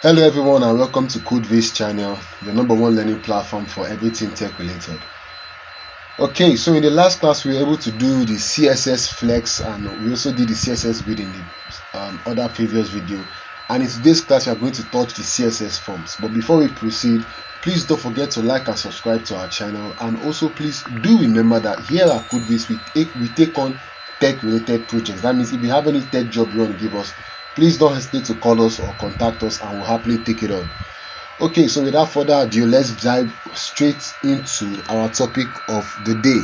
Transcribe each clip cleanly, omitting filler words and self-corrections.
Hello everyone and welcome to CodeVase channel, your number one learning platform for everything tech related. Okay, so in the last class we were able to do the CSS flex and we also did the CSS grid in the other previous video, and in today's class we are going to touch the CSS forms. But before we proceed, please don't forget to like and subscribe to our channel, and also please do remember that here at CodeVase we take on tech related projects. That means if you have any tech job you want to give us, please don't hesitate to call us or contact us and we'll happily take it on. Okay, so without further ado, let's dive straight into our topic of the day.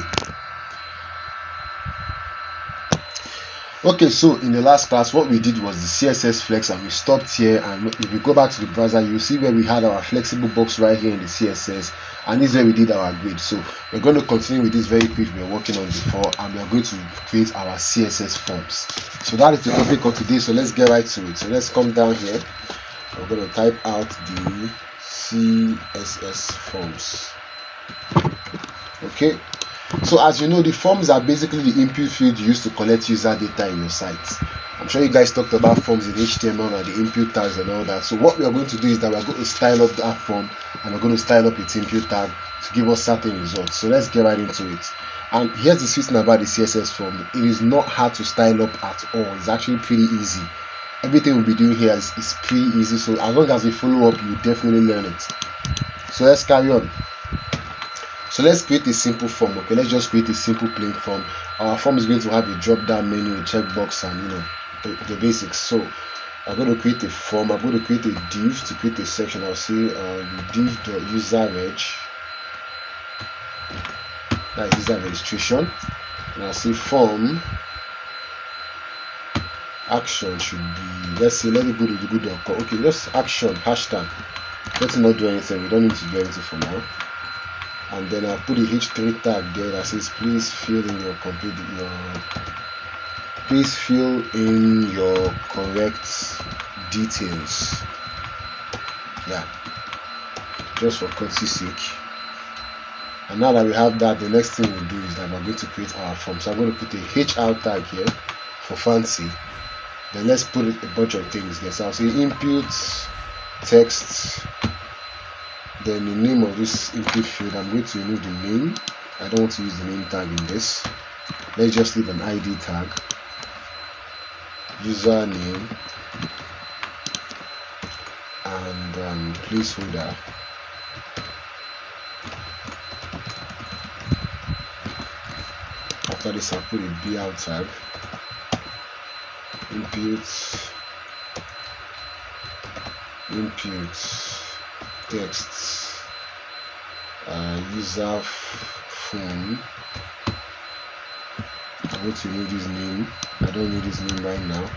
Okay, so in the last class what we did was the CSS flex, and we stopped here. And if you go back to the browser, you'll see where we had our flexible box right here in the CSS, and this is where we did our grid. So we're going to continue with this very page we were working on before, and we are going to create our CSS forms. So that is the topic of today, so let's get right to it. So let's come down here. I'm going to type out the CSS forms. Okay, so as you know, the forms are basically the input field used to collect user data in your site. I'm sure you guys talked about forms in HTML and the input tags and all that. So what we are going to do is that we are going to style up that form, and we're going to style up its input tag to give us certain results. So let's get right into it. And here's the sweet thing about the CSS form: it is not hard to style up at all. It's actually pretty easy. Everything we'll be doing here is pretty easy, so as long as you follow up, you definitely learn it. So let's carry on. So let's create a simple form. Okay, let's just create a simple plain form. Our form is going to have a drop down menu, a checkbox, and the basics. So I'm going to create a form. I'm going to create a div to create a section. I'll say div.userreg, that is user registration, and I'll say form action should be, let's say, let it go to the good.com. Okay, just action hashtag. Let's not do anything. We don't need to do anything for now. And then I'll put a h3 tag there that says please fill in your correct details. Yeah, just for courtesy's sake. And now that we have that, the next thing we'll do is that we're going to create our form. So I'm going to put a hr tag here for fancy. Then let's put a bunch of things there. So I'll say input text, then the name of this input field. I'm going to remove the name. I don't want to use the name tag in this. Let's just leave an ID tag, username, and placeholder. After this, I'll put a BR tag, input text, user phone. I'm going to remove this name. I don't need this name right now.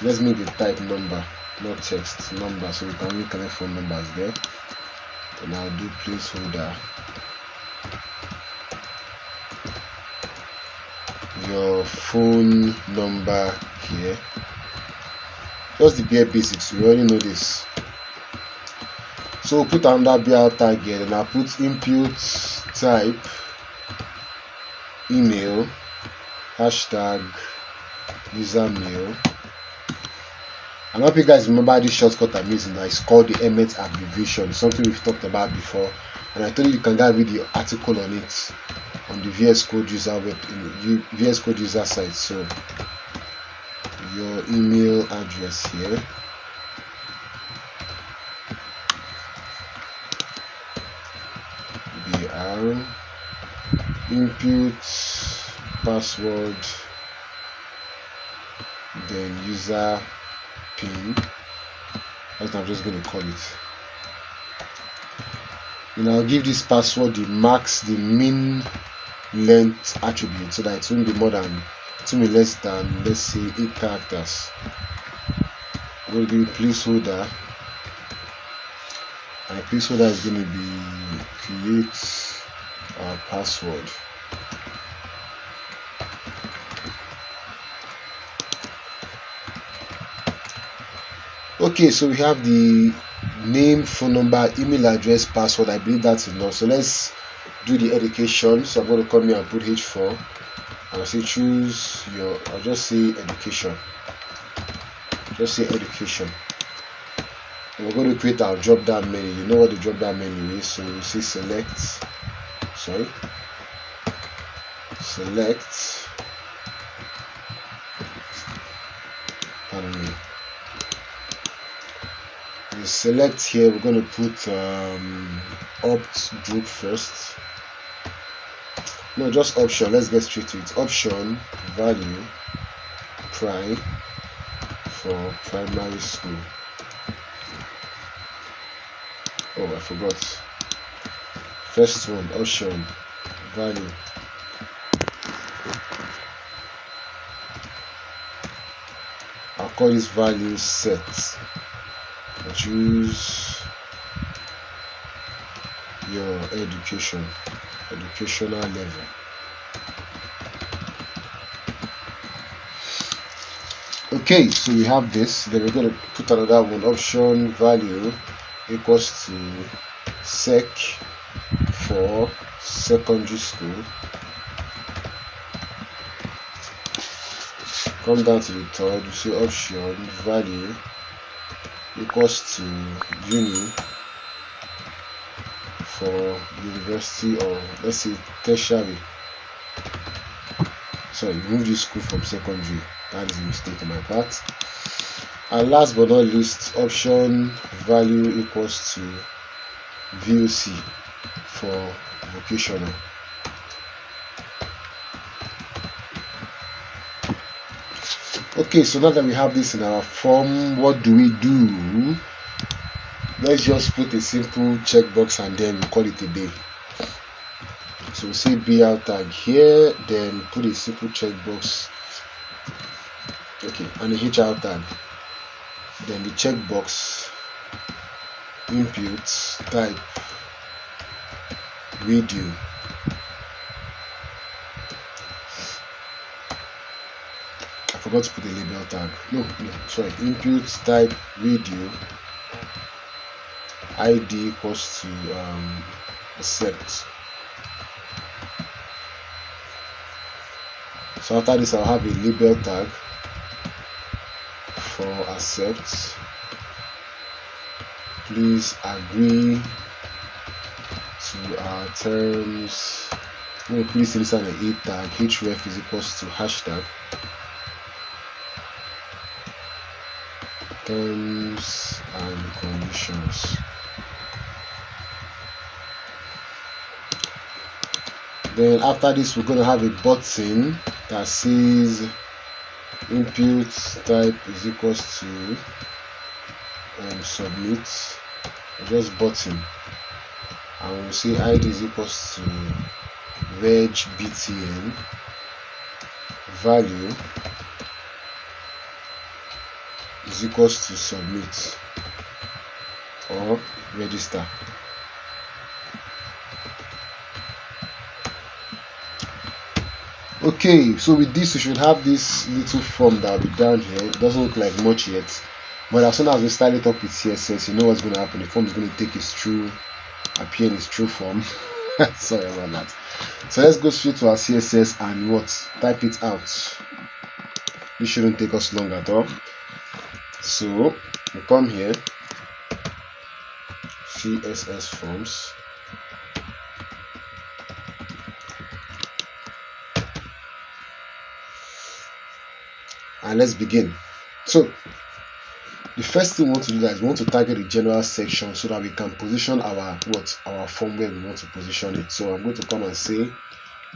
Let's make the type number, not text, number, so we can only connect phone numbers there. Then I'll do placeholder, your phone number here. Just the bare basics, we already know this. So we'll put another BR tag here, and I'll put input type email hashtag user mail. And I hope you guys remember this shortcut I'm using now. It's called the Emmet abbreviation. It's something we've talked about before, and I told you can go read the article on it on the VS Code user VS Code user site. So your email address here, BR, input password, then user pin. That's what I'm just going to call it. And I'll give this password the min length attribute, so that it won't be less than, let's say, 8 characters. I'm going to give placeholder, and the placeholder is going to be create our password. Okay, so we have the name, phone number, email address, password. I believe that's enough. So let's do the education. So I'm going to come here and put h4, I'll say choose your, I'll just say education. Just say education. And we're going to create our drop down menu. You know what the drop down menu is, so we say select, pardon me. We select here, we're going to put opt group first. No, just option. Let's get straight to it. Option value prime for primary school. Oh, I forgot. First one, option value. I'll call this value set. I'll choose your educational level. Okay, so we have this. Then we're going to put another one. Option value equals to sec for secondary school. Come down to the third, you see option value equals to uni for university, or let's say tertiary. Sorry, remove this school from secondary. That is a mistake on my part. And last but not least, option value equals to VOC for vocational. Okay, so now that we have this in our form, what do we do? Let's just put a simple checkbox and then we call it a day. So we say BR tag here, then put a simple checkbox, okay, and a HR tag. Then the checkbox input type video. I forgot to put a label tag. Sorry, input type video ID equals to accept. So after this, I'll have a label tag for accept. Please agree to our terms. Please listen an a tag. Href is equals to hashtag terms and conditions. Then after this, we're going to have a button that says input type is equals to submit, just button, and we'll say ID is equals to veg btn value is equals to submit or register. Okay, so with this, we should have this little form that will be down here. It doesn't look like much yet, but as soon as we style it up with CSS, you know what's going to happen. The form is going to take its true, appear in its true form. Sorry about that. So let's go straight to our CSS and type it out. This shouldn't take us long at all. So we come here, CSS forms. And let's begin. So the first thing we want to do is we want to target the general section so that we can position our form where we want to position it. So I'm going to come and say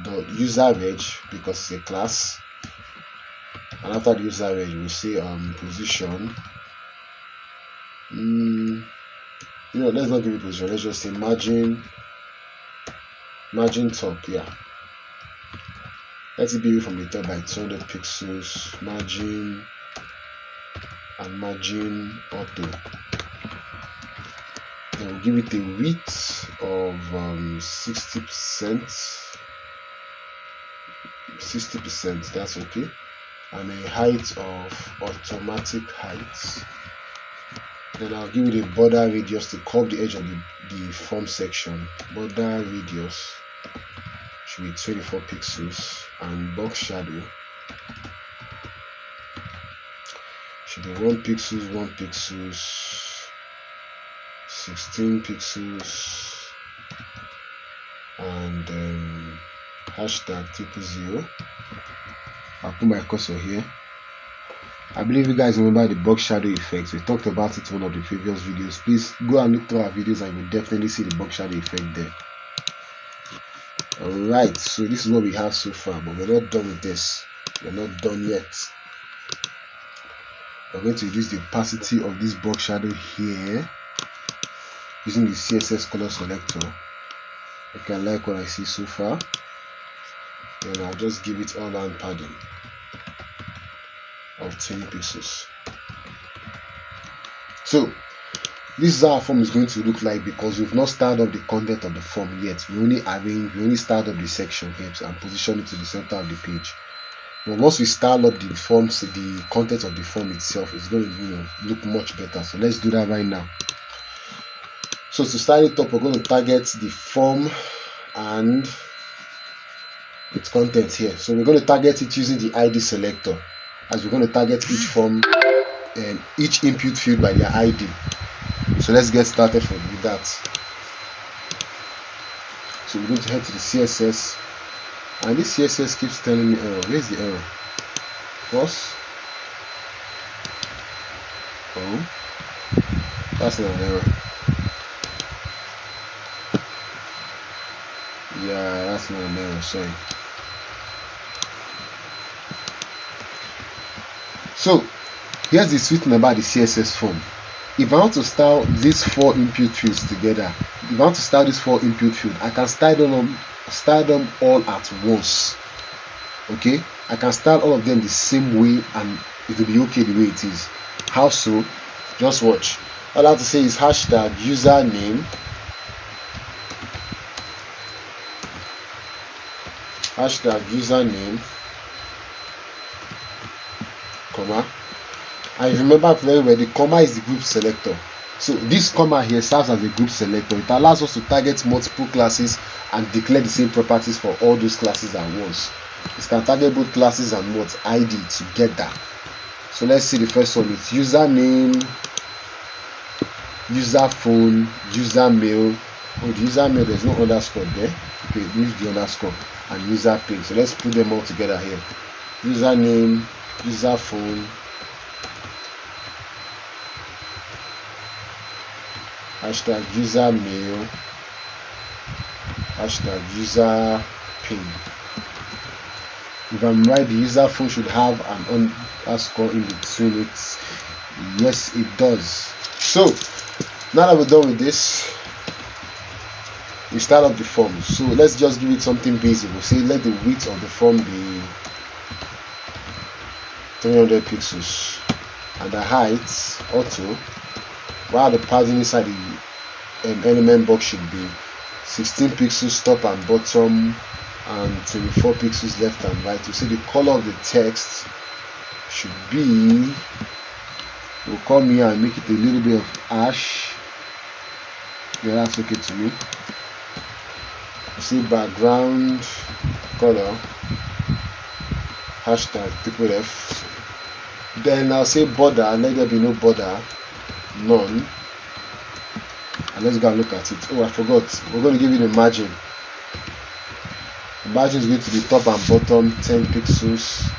the user reg because it's a class, and after the user reg we'll say position. Let's not give it position. Let's just say margin top. Yeah. Let it be from the top by 200 pixels, margin and margin auto. Then we'll give it a width of 60%, that's okay, and a height of automatic height. Then I'll give it a border radius to curve the edge of the form section. Border radius with 24 pixels, and box shadow should be 1 pixels, 1 pixels, 16 pixels, and hashtag 000. I'll put my cursor here. I believe you guys remember the box shadow effect. We talked about it in one of the previous videos. Please go and look through our videos and you'll definitely see the box shadow effect there. Alright, so this is what we have so far, but we're not done with this. We're not done yet. We're going to reduce the opacity of this box shadow here using the CSS color selector. Okay, I like what I see so far. Then I'll just give it all round padding of 10 pixels. So this is how our form is going to look like, because we've not started up the content of the form yet. We only started up the section here and position it to the center of the page. But once we start up the forms, the content of the form itself is going to look much better. So let's do that right now. So to start it up, we're going to target the form and its content here. So we're going to target it using the ID selector, as we're going to target each form and each input field by their ID. So let's get started with that. So we're going to head to the CSS, and this CSS keeps telling me error. Where's the error? Pause. Oh, that's not an error. Yeah, that's not an error, sorry. So here's the sweet thing about the CSS form. If I want to style these 4 input fields together, if I want to style these 4 input fields, I can style them all at once. Okay, I can style all of them the same way and it will be okay the way it is. How so? Just watch. All I have to say is hashtag username, comma. And remember very well, the comma is the group selector. So this comma here serves as a group selector. It allows us to target multiple classes and declare the same properties for all those classes at once. It can target both classes and what ID together. So let's see the first one. It's username, user phone, user mail. Oh, the user mail, there's no underscore there. Okay, use the underscore, and user pin. So let's put them all together here. Username, user phone, hashtag user mail, hashtag user pin. If I'm right, the user phone should have an underscore in between it. Yes, it does. So now that we're done with this, we start up the form. So let's just give it something basic. We'll say let the width of the form be 300 pixels and the height auto, while the padding inside the element box should be 16 pixels top and bottom and 24 pixels left and right. You see the color of the text should be, we'll come here and make it a little bit of ash. Yeah, that's okay to me. You see background color, hashtag F. Then I'll say border and let there be no border, none. And let's go and look at it. Oh, I forgot. We're going to give it a margin. The margin is going to be top and bottom 10 pixels.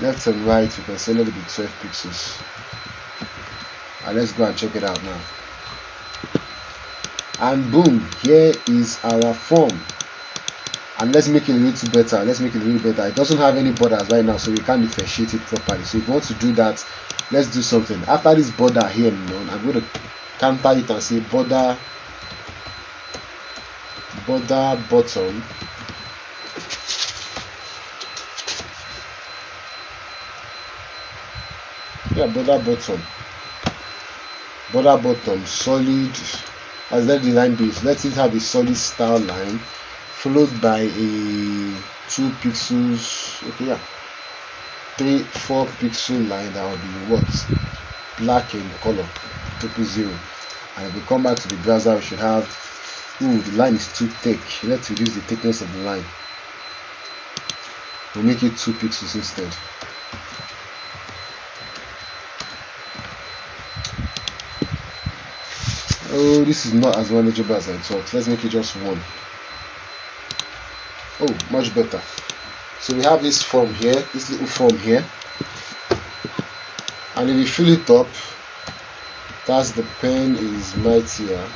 Left and right, you can say let it be 12 pixels. And let's go and check it out now. And boom, here is our form. And let's make it a little better. It doesn't have any borders right now, so we can't differentiate it properly. So if you want to do that, let's do something. After this border here, I'm going to counter it and say border bottom, border bottom solid. As let the line be, let it have a solid style line followed by a 2 pixels, okay, yeah, 3-4 pixel line that will be what, black in color, 000. And if we come back to the browser, we should have, the line is too thick. Let's reduce the thickness of the line. we'll make it 2 pixels instead. Oh, this is not as manageable as I thought. Let's make it just 1. Oh, much better. So we have this form here, this little form here, and if you fill it up, that's the pen is mightier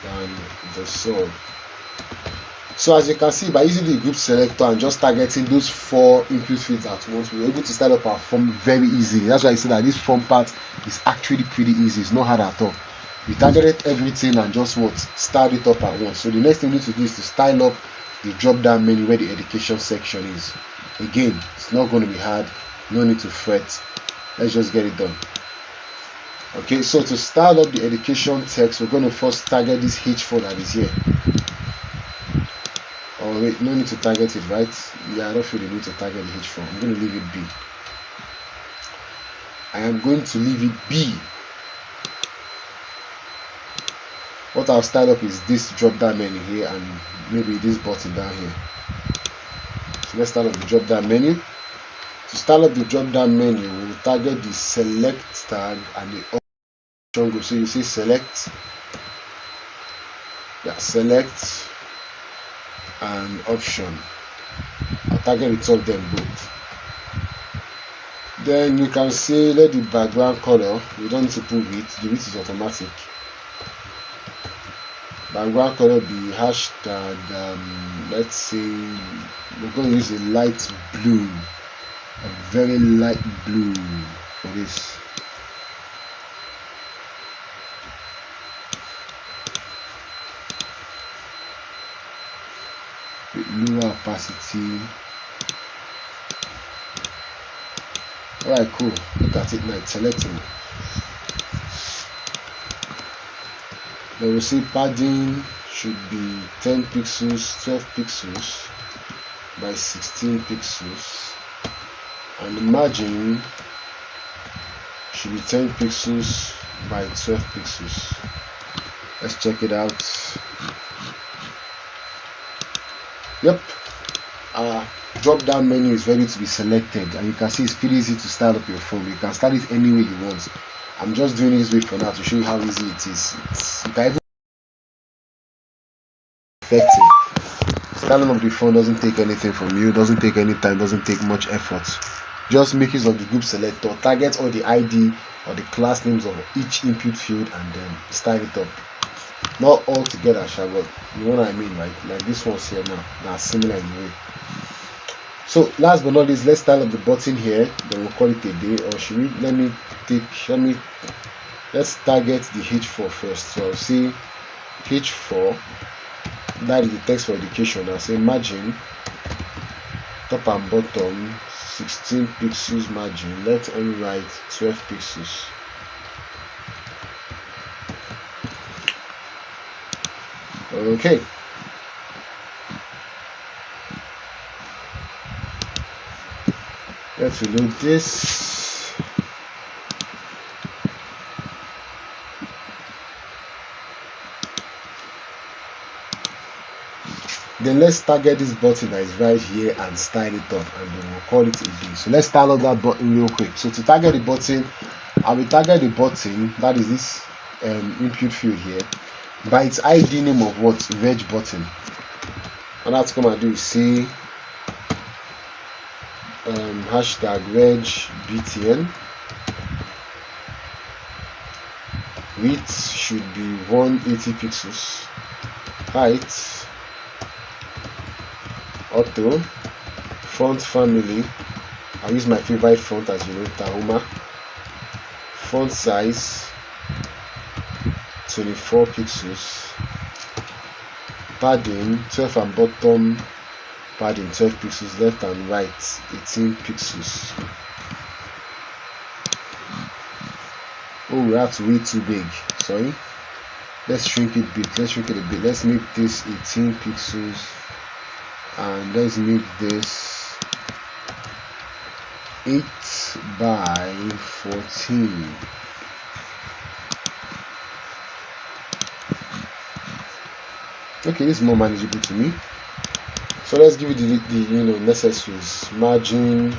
than the sword. So as you can see, by using the group selector and just targeting those 4 input fields at once, we were able to style up our form very easily. That's why I said that this form part is actually pretty easy. It's not hard at all. We targeted everything and just styled it up at once. So the next thing we need to do is to style up the drop down menu where the education section is. Again, it's not going to be hard. No need to fret. Let's just get it done. Okay, so to style up the education text, we're going to first target this H4 that is here. Oh wait, no need to target it, right? Yeah, I don't feel the need to target the H4. I'm going to leave it B. I am going to leave it B. What I'll style up is this drop down menu here and maybe this button down here. So let's start up the drop down menu. To start up the drop down menu, we'll target the select tag and the option group. So you say select, yeah, select and option. I'll target the two of them both. Then you can say let the background color, we don't need to put width, the width is automatic. Background color be hashtag, let's say we're going to use a light blue, a very light blue for this. With lower opacity. Alright, cool. Look at it now, it's selecting. Then we'll see padding should be 10 pixels, 12 pixels by 16 pixels, and the margin should be 10 pixels by 12 pixels. Let's check it out. Yep, our drop down menu is ready to be selected, and you can see it's pretty easy to style up your form. You can style it any way you want. I'm just doing this way for now to show you how easy it is. You can even effective. Styling up the form doesn't take anything from you, doesn't take any time, doesn't take much effort. Just make use of the group selector, target all the ID or the class names of each input field, and then style it up. Not all together, but you know what I mean, right? Like this one's here now, that's similar in a way. So last but not least, let's style up the button here, then we'll call it a day. Or should we, let's target the H4 first. So I'll say H4, that is the text for education. I'll say margin, top and bottom 16 pixels margin, left and right 12 pixels. Okay. Let's reload this. Then let's target this button that is right here and style it up, and then we'll call it a day. So let's style up that button real quick. So to target the button, I will target the button, that is this input field here, by its ID name of what? Reg button. And that's come and do is say hashtag reg btn. Width should be 180 pixels. Height auto. Font family, I use my favorite font, as you know, Tahoma. Font size 24 pixels. Padding 12 and bottom padding 12 pixels, left and right 18 pixels. Oh, that's way too big. Sorry. Let's shrink it a bit. Let's make this 18 pixels, and let's make this 8 by 14. Okay, this is more manageable to me. So let's give it the necessaries. Margin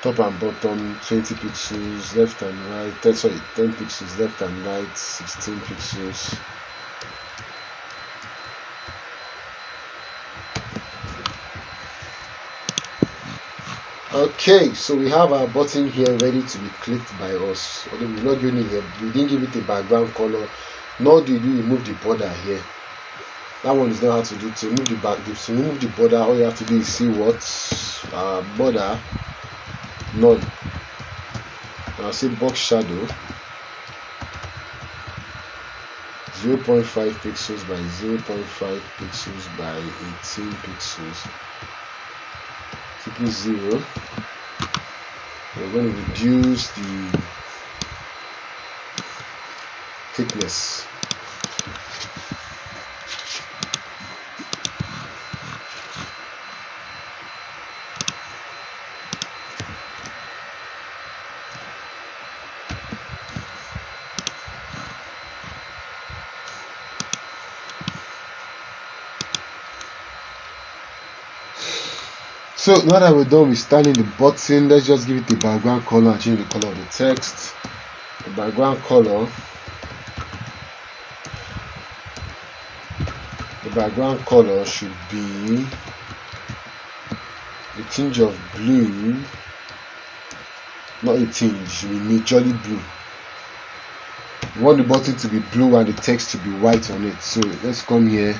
top and bottom 20 pixels left and right, 10 pixels left and right, 16 pixels. Okay, so we have our button here ready to be clicked by us. Although we didn't give it a background color, nor did we remove the border here. That one is not hard to do. To remove the border, all you have to do is see what border none. And I'll say box shadow 0.5 pixels by 0.5 pixels by 18 pixels. Keep it 0. We're going to reduce the thickness. So now that we're done with styling the button, let's just give it the background color and change the color of the text. The background color should be a tinge of blue, not a tinge, should be majorly blue. We want the button to be blue and the text to be white on it. So let's come here.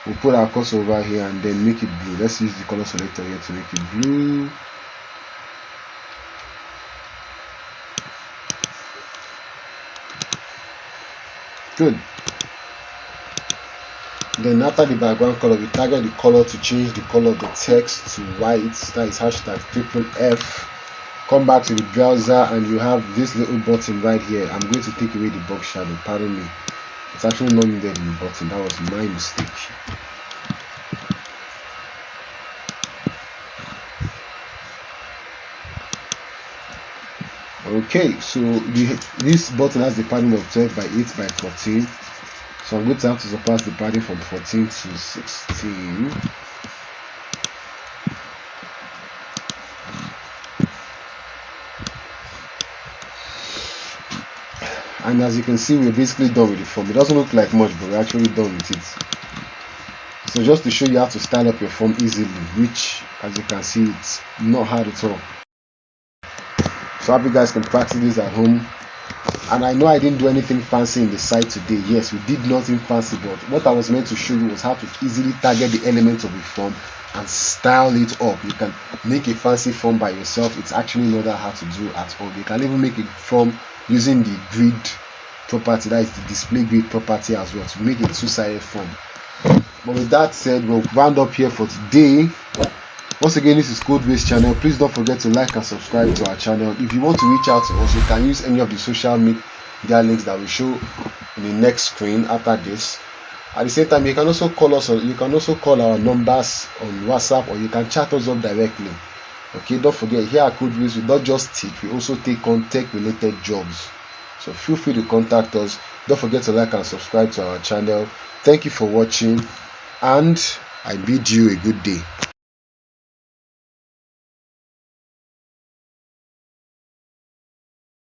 We'll put our cursor over here and then make it blue. Let's use the color selector here to make it blue. Good. Then after the background color, we target the color to change the color of the text to white. That is #FFF. Come back to the browser and you have this little button right here. I'm going to take away the box shadow. Pardon me. It's actually not needed in the button. That was my mistake. Okay, so this button has the padding of 12 by 8 by 14. So I'm going to have to surpass the padding from 14 to 16. And as you can see, we're basically done with the form. It doesn't look like much, but we're actually done with it. So just to show you how to style up your form easily, which as you can see, it's not hard at all. So I hope you guys can practice this at home. And I know I didn't do anything fancy in the site today. Yes, we did nothing fancy, but what I was meant to show you was how to easily target the elements of a form and style it up. You can make a fancy form by yourself. It's actually not that hard to do at all. You can even make a form using the grid property, that is the display grid property as well, to make a two-sided form. But with that said, we'll round up here for today. Once again, this is Codebase channel. Please don't forget to like and subscribe to our channel. If you want to reach out to us, you can use any of the social media links that we show in the next screen after this. At the same time, you can also call us, or you can also call our numbers on WhatsApp, or you can chat us up directly. Okay, don't forget, here at Codebase, we don't just teach, we also take on tech-related jobs. So feel free to contact us. Don't forget to like and subscribe to our channel. Thank you for watching, and I bid you a good day.